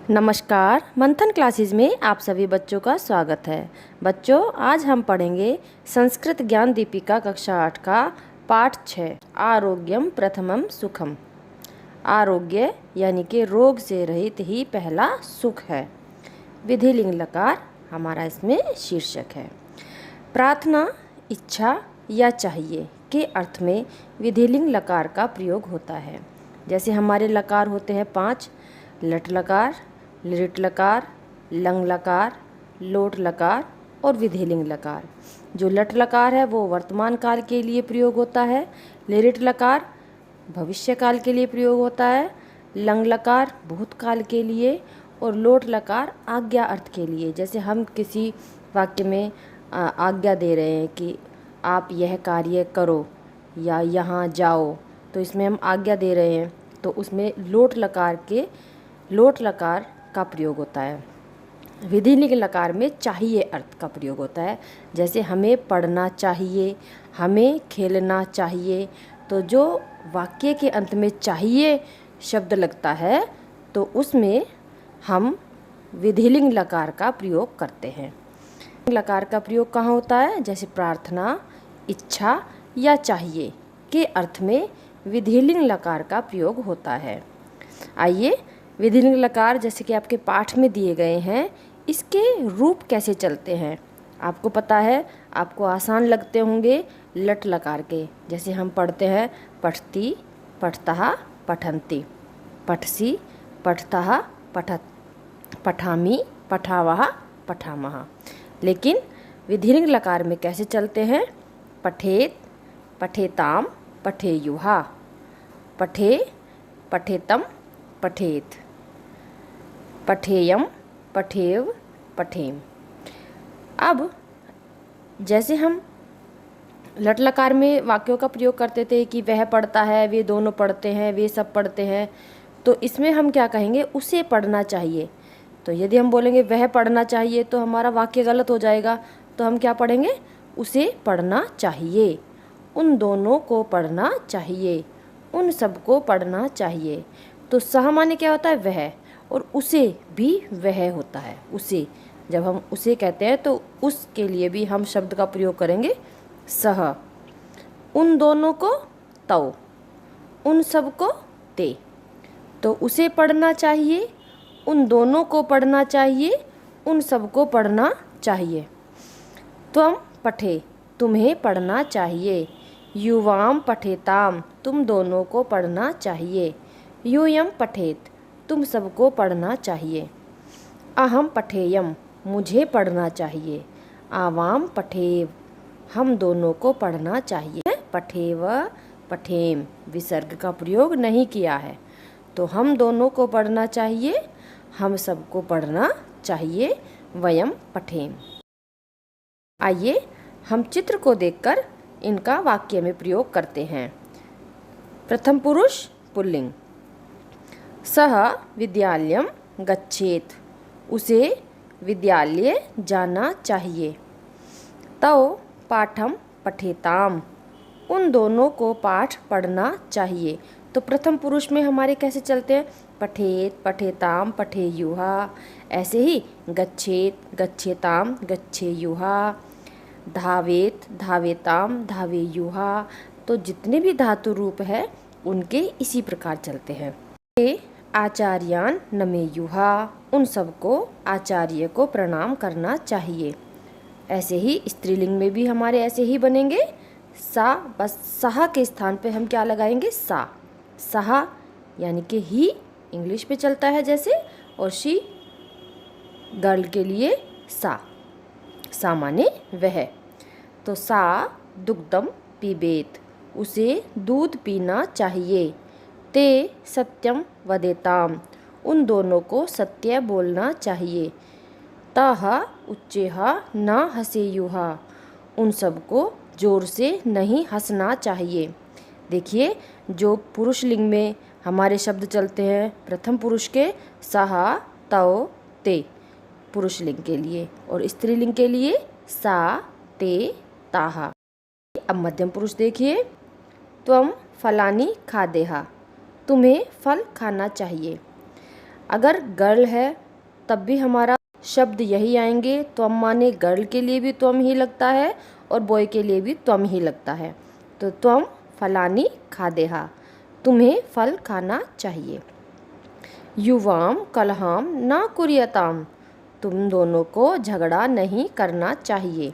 नमस्कार, मंथन क्लासेस में आप सभी बच्चों का स्वागत है। बच्चों, आज हम पढ़ेंगे संस्कृत ज्ञान दीपिका कक्षा 8 का पाठ 6 आरोग्यम प्रथमम सुखम। आरोग्य यानी कि रोग से रहित ही पहला सुख है। विधिलिंग लकार हमारा इसमें शीर्षक है। प्रार्थना, इच्छा या चाहिए के अर्थ में विधिलिंग लकार का प्रयोग होता है। जैसे हमारे लकार होते हैं 5: लट लकार, लिट लकार, लंग लकार, लोट लकार और विधिलिंग लकार। जो लट लकार है वो वर्तमान काल के लिए प्रयोग होता है। लिट लकार भविष्य काल के लिए प्रयोग होता है। लंग लकार भूतकाल के लिए और लोट लकार आज्ञा अर्थ के लिए। जैसे हम किसी वाक्य में आज्ञा दे रहे हैं कि आप यह कार्य करो या यहाँ जाओ, तो इसमें हम आज्ञा दे रहे हैं, तो उसमें लोट लकार का प्रयोग होता है। विधिलिंग लकार में चाहिए अर्थ का प्रयोग होता है। जैसे हमें पढ़ना चाहिए, हमें खेलना चाहिए, तो जो वाक्य के अंत में चाहिए शब्द लगता है तो उसमें हम विधिलिंग लकार का प्रयोग करते हैं। लकार का प्रयोग कहाँ होता है? जैसे प्रार्थना, इच्छा या चाहिए के अर्थ में विधिलिंग लकार का प्रयोग होता है। आइए, विधिलिंग लकार जैसे कि आपके पाठ में दिए गए हैं, इसके रूप कैसे चलते हैं आपको पता है। आपको आसान लगते होंगे लट लकार के। जैसे हम पढ़ते हैं पठती, पठतः, पठन्ति, पठसी, पठतः, पठत, पठामि, पठावः, पठामः। लेकिन विधिलिंग लकार में कैसे चलते हैं? पठेत, पठेताम, पठेयुः, पठे, पठेतम, पठेत, पठेयम, पठेव, पठेम। अब जैसे हम लट लकार में वाक्यों का प्रयोग करते थे कि वह पढ़ता है, वे दोनों पढ़ते हैं, वे सब पढ़ते हैं, तो इसमें हम क्या कहेंगे? उसे पढ़ना चाहिए। तो यदि हम बोलेंगे वह पढ़ना चाहिए तो हमारा वाक्य गलत हो जाएगा। तो हम क्या पढ़ेंगे? उसे पढ़ना चाहिए, उन दोनों को पढ़ना चाहिए, उन सबको पढ़ना चाहिए। तो सह माने क्या होता है? वह, और उसे भी वह होता है। उसे, जब हम उसे कहते हैं तो उसके लिए भी हम शब्द का प्रयोग करेंगे सह। उन दोनों को तौ, उन सबको ते। तो उसे पढ़ना चाहिए, उन दोनों को पढ़ना चाहिए, उन सबको पढ़ना चाहिए। त्वम पठे, तुम्हें पढ़ना चाहिए। युवाम पठेताम, तुम दोनों को पढ़ना चाहिए। यूयम पठेत, तुम सबको पढ़ना चाहिए। अहम पठेयम, मुझे पढ़ना चाहिए। आवाम पठेव, हम दोनों को पढ़ना चाहिए। पठेव, पठेम विसर्ग का प्रयोग नहीं किया है। तो हम दोनों को पढ़ना चाहिए, हम सबको पढ़ना चाहिए। वयम पठेम। आइए हम चित्र को देखकर इनका वाक्य में प्रयोग करते हैं। प्रथम पुरुष पुल्लिंग। सह विद्यालयम गच्छेत, उसे विद्यालय जाना चाहिए। तौ पाठम पठेताम, उन दोनों को पाठ पढ़ना चाहिए। तो प्रथम पुरुष में हमारे कैसे चलते हैं? पठेत, पठेताम, पठेयुः। ऐसे ही गच्छेत, गच्छेताम, गच्छेयुः। धावेत, धावेताम, धावेयुः। तो जितने भी धातु रूप है उनके इसी प्रकार चलते हैं। आचार्यान नमेयुः, उन सबको आचार्य को प्रणाम करना चाहिए। ऐसे ही स्त्रीलिंग में भी हमारे ऐसे ही बनेंगे। सा, बस सहा के स्थान पे हम क्या लगाएंगे? सा। सहा यानी कि ही इंग्लिश पे चलता है जैसे, और शी गर्ल के लिए सा। सा माने वह। तो सा दुग्धम पीबेत, उसे दूध पीना चाहिए। ते सत्यम वदेताम, उन दोनों को सत्य बोलना चाहिए। तह उच्चेह न हसेयुः, उन सबको जोर से नहीं हंसना चाहिए। देखिए, जो पुरुष लिंग में हमारे शब्द चलते हैं प्रथम पुरुष के सहा, तौ, ते पुरुष लिंग के लिए, और स्त्रीलिंग के लिए सा, ते, ताहा। अब मध्यम पुरुष देखिए। त्वम फलानि खादेहा, तुम्हें फल खाना चाहिए। अगर गर्ल है तब भी हमारा शब्द यही आएंगे। त्वम माने गर्ल के लिए भी त्वम ही लगता है और बॉय के लिए भी त्वम ही लगता है। तो त्वम फलानी खादेहा, तुम्हें फल खाना चाहिए। युवाम कलहाम ना कुरियताम, तुम दोनों को झगड़ा नहीं करना चाहिए।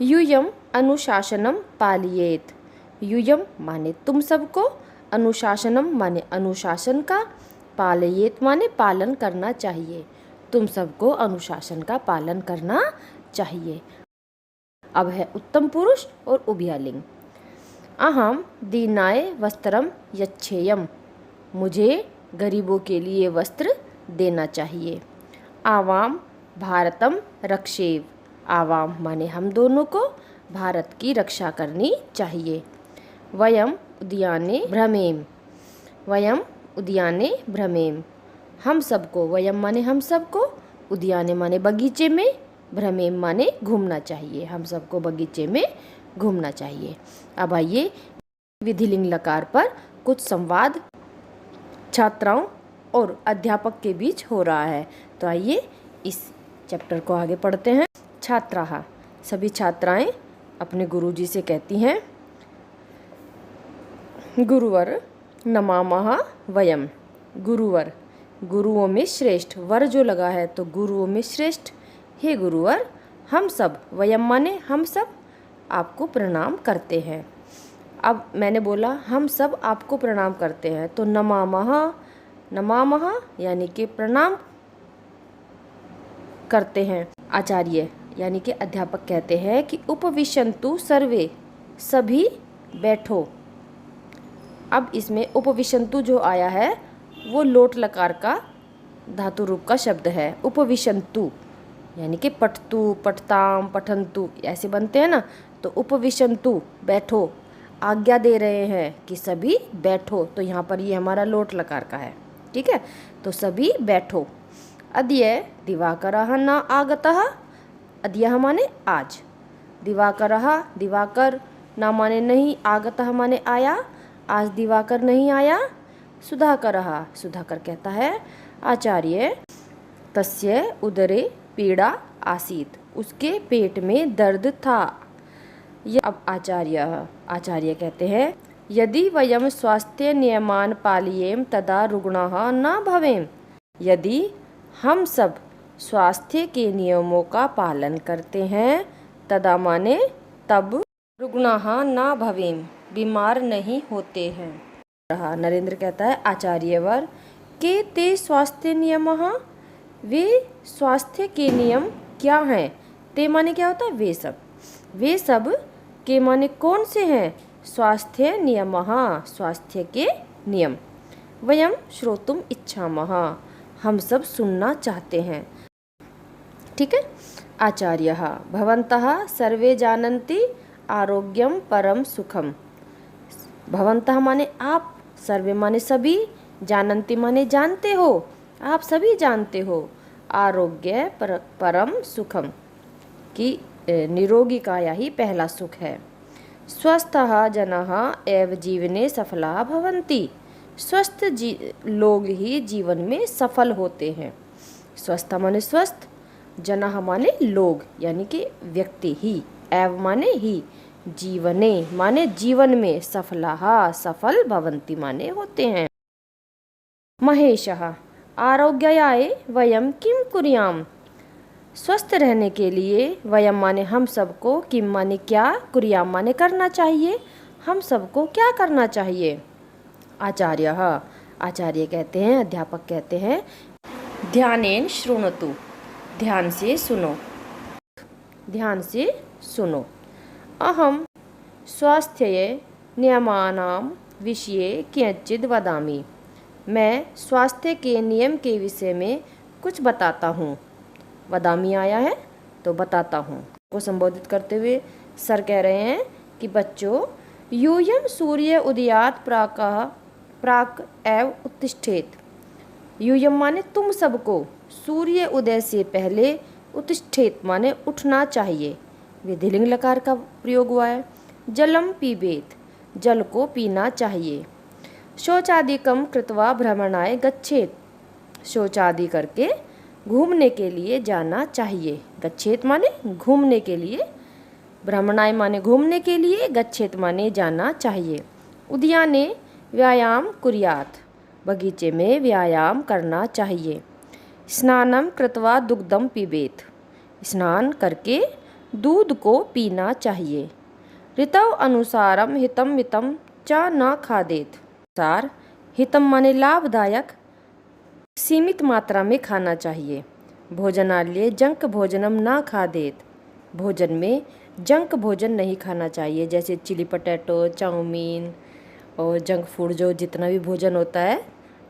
यूयम अनुशासनम पालियेत, यूयम माने तुम सबको, अनुशासनम माने अनुशासन का, पालयेत माने पालन करना चाहिए। तुम सबको अनुशासन का पालन करना चाहिए। अब है उत्तम पुरुष और उभयलिंग। अहम दीनाय वस्त्रम यच्छेयम, मुझे गरीबों के लिए वस्त्र देना चाहिए। आवाम भारतम रक्षेव, आवाम माने हम दोनों को भारत की रक्षा करनी चाहिए। वयम उद्याने भ्रमेम, वयम उद्याने भ्रमेम, हम सबको, वयम माने हम सबको, उद्याने माने बगीचे में, भ्रमेम माने घूमना चाहिए, हम सबको बगीचे में घूमना चाहिए। अब आइए विधिलिंग लकार पर कुछ संवाद छात्राओं और अध्यापक के बीच हो रहा है। तो आइए इस चैप्टर को आगे पढ़ते हैं। छात्राः, सभी छात्राएं अपने गुरुजी से कहती हैं, गुरुवर नमामः वयम, गुरुवर गुरुओं में श्रेष्ठ, वर जो लगा है तो गुरुओं में श्रेष्ठ, हे गुरुवर हम सब, वयम माने हम सब, आपको प्रणाम करते हैं। अब मैंने बोला हम सब आपको प्रणाम करते हैं, तो नमामः, नमामः यानी कि प्रणाम करते हैं। आचार्य यानी कि अध्यापक कहते हैं कि उपविशन्तु सर्वे, सभी बैठो। अब इसमें उपविशन्तु जो आया है वो लोट लकार का धातु रूप का शब्द है। उपविशन्तु यानी कि पठतु, पठताम, पठन्तु ऐसे बनते हैं ना, तो उपविशन्तु बैठो, आज्ञा दे रहे हैं कि सभी बैठो, तो यहाँ पर ये हमारा लोट लकार का है। ठीक है, तो सभी बैठो। अद्य दिवाकरः न आगतः, अद्य माने आज, दिवाकरः दिवाकर, न माने नहीं, आगतः माने आया, आज दिवाकर नहीं आया। सुधाकरः, सुधाकर कहता है आचार्य, तस्य उदरे पीड़ा आसीत, उसके पेट में दर्द था। अब आचार्य कहते हैं, यदि वयम स्वास्थ्य नियमान पालियेम तदा रुग्णाः न भवेम, यदि हम सब स्वास्थ्य के नियमों का पालन करते हैं, तदा माने तब, रुग्णाः न भवेम बीमार नहीं होते हैं। नरेंद्र कहता है आचार्यवर के ते स्वास्थ्य नियमः, वे स्वास्थ्य के नियम क्या हैं। ते माने क्या होता है, वे सब के माने कौन से हैं, स्वास्थ्य नियमः, स्वास्थ्य के नियम। वयम श्रोतुम इच्छामः, हम सब सुनना चाहते हैं। ठीक है। आचार्यः भवन्तः सर्वे जानन्ति आरोग्यम परम सुखम, भवन्तः माने आप, सर्वे माने सभी, जानन्ति माने जानते हो, आप सभी जानते हो, आरोग्य परम सुखम की निरोगी काया ही पहला सुख है। स्वस्थः जनाः एव जीवने सफलाः भवन्ति, स्वस्थ लोग ही जीवन में सफल होते हैं। स्वस्थ माने स्वस्थ, जनाः माने लोग यानी कि व्यक्ति ही, एव माने ही, जीवने माने जीवन में, सफलाः सफल, भवन्ति माने होते हैं। महेशः आरोग्याय वयम किम कुर्याम, स्वस्थ रहने के लिए, वयम माने हम सबको, किम माने क्या, कुर्याम माने करना चाहिए, हम सबको क्या करना चाहिए। आचार्य कहते हैं, अध्यापक कहते हैं, ध्यानेन शृणोतु, ध्यान से सुनो, ध्यान से सुनो। अहम स्वास्थ्य नियमानां विषये किंचित् वदामि, मैं स्वास्थ्य के नियम के विषय में कुछ बताता हूँ। वदामी आया है तो बताता हूँ को संबोधित करते हुए सर कह रहे हैं कि बच्चों, यूयम सूर्य उदयात प्राक एव उत्तिष्ठेत, यूयम माने तुम सबको, सूर्य उदय से पहले, उत्तिष्ठेत माने उठना चाहिए, विधिलिंग लकार का प्रयोग हुआ है। जलम पीबेत, जल को पीना चाहिए। शौचादिकम कृत्वा भ्रमणाय गच्छेत, शौच आदि करके घूमने के लिए जाना चाहिए। गच्छेत माने घूमने के लिए, भ्रमणाय माने घूमने के लिए, गच्छेत माने जाना चाहिए। उद्याने व्यायाम कुर्यात्, बगीचे में व्यायाम करना चाहिए। स्नानं कृत्वा दुग्धं पिबेत्, स्नान करके दूध को पीना चाहिए। ऋतौ अनुसारम हितम मितम च न खादेत, अनुसार हितम माने लाभदायक, सीमित मात्रा में खाना चाहिए। भोजनालय जंक भोजनम न खादेत, भोजन में जंक भोजन नहीं खाना चाहिए, जैसे चिली पटेटो, चाउमीन और जंक फूड जो जितना भी भोजन होता है,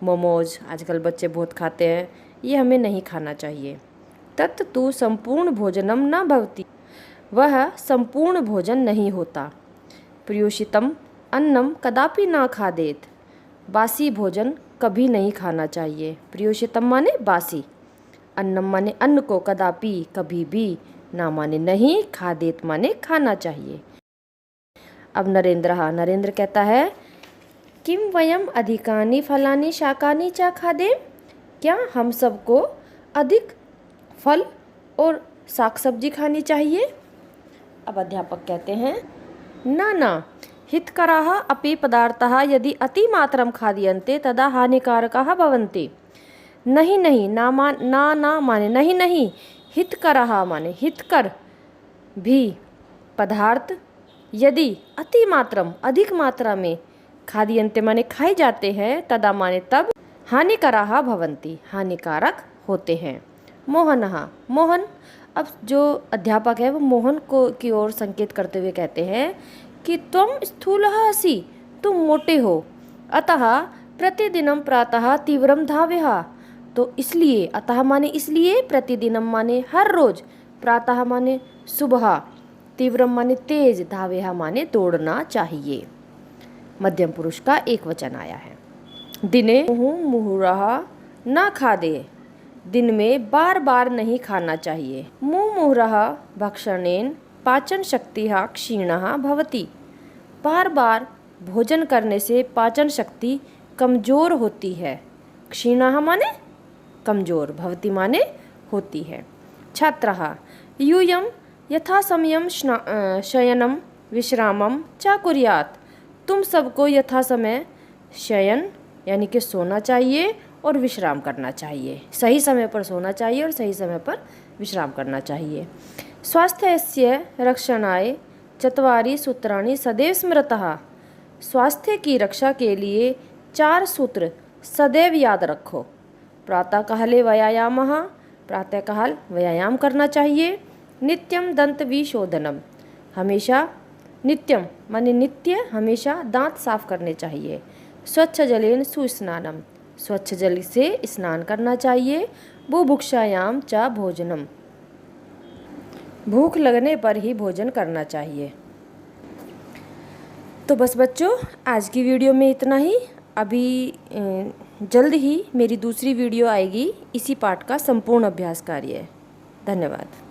मोमोज आजकल बच्चे बहुत खाते हैं, ये हमें नहीं खाना चाहिए। तत् तु संपूर्ण भोजनम न भवति, वह संपूर्ण भोजन नहीं होता। प्रियोषितम अन्नम कदापि न खादेत, बासी भोजन कभी नहीं खाना चाहिए। प्रियोषितम माने बासी, अन्नम माने अन्न को, कदापि कभी भी, ना माने नहीं, खादेत माने खाना चाहिए। अब नरेंद्र कहता है किम वयम अधिकानि फलानि शाकानि च खादेम, क्या हम सबको अधिक फल और साग सब्जी खानी चाहिए। अब अध्यापक कहते हैं ना हितकराः अपि पदार्थाः यदि अतिमात्रं खाद्यन्ते तदा हानिकारकाः भवन्ति। नहीं ना माने नहीं, हितकराः माने हितकर भी पदार्थ यदि अतिमात्रम अधिक मात्रा में खाद्यन्ते माने खाए जाते हैं, तदा माने तब, हानिकराः भवन्ति हानिकारक होते हैं। मोहन, अब जो अध्यापक है वो मोहन को की ओर संकेत करते हुए कहते हैं कि त्वं स्थूलः असि, तुम मोटे हो, अतः प्रतिदिनं प्रातः तीव्रं धावेः, तो इसलिए, अतः माने इसलिए, प्रतिदिनं माने हर रोज, प्रातः माने सुबह, तीव्रम माने तेज, धावेः माने दौड़ना चाहिए। मध्यम पुरुष का एक वचन आया है। दिने मुहुरः न खादे, दिन में बार बार नहीं खाना चाहिए। मुहुरः भक्षणेन पाचन शक्तिः क्षीणः भवति, बार बार भोजन करने से पाचन शक्ति कमजोर होती है। क्षीणः माने कमजोर, भवति माने होती है। छात्रः यूयं यथा समयं शयनं विश्रामं च कुर्यात्, तुम सबको यथा समय शयन यानी कि सोना चाहिए और विश्राम करना चाहिए। सही समय पर सोना चाहिए और सही समय पर विश्राम करना चाहिए। स्वास्थ्यस्य रक्षणाय चत्वारि सूत्राणि सदैव स्मृतः, स्वास्थ्य की रक्षा के लिए 4 सूत्र सदैव याद रखो। प्रातःकाले व्यायामः, प्रातःकाल व्यायाम करना चाहिए। नित्यम दंत विशोधनम, हमेशा, नित्यम माने नित्य, हमेशा दांत साफ करने चाहिए। स्वच्छ जलेन सुस्नानम, स्वच्छ जल से स्नान करना चाहिए। बुभुक्षायाम च भोजनम, भूख लगने पर ही भोजन करना चाहिए। तो बस बच्चों, आज की वीडियो में इतना ही। अभी जल्द ही मेरी दूसरी वीडियो आएगी इसी पाठ का संपूर्ण अभ्यास कार्य। धन्यवाद।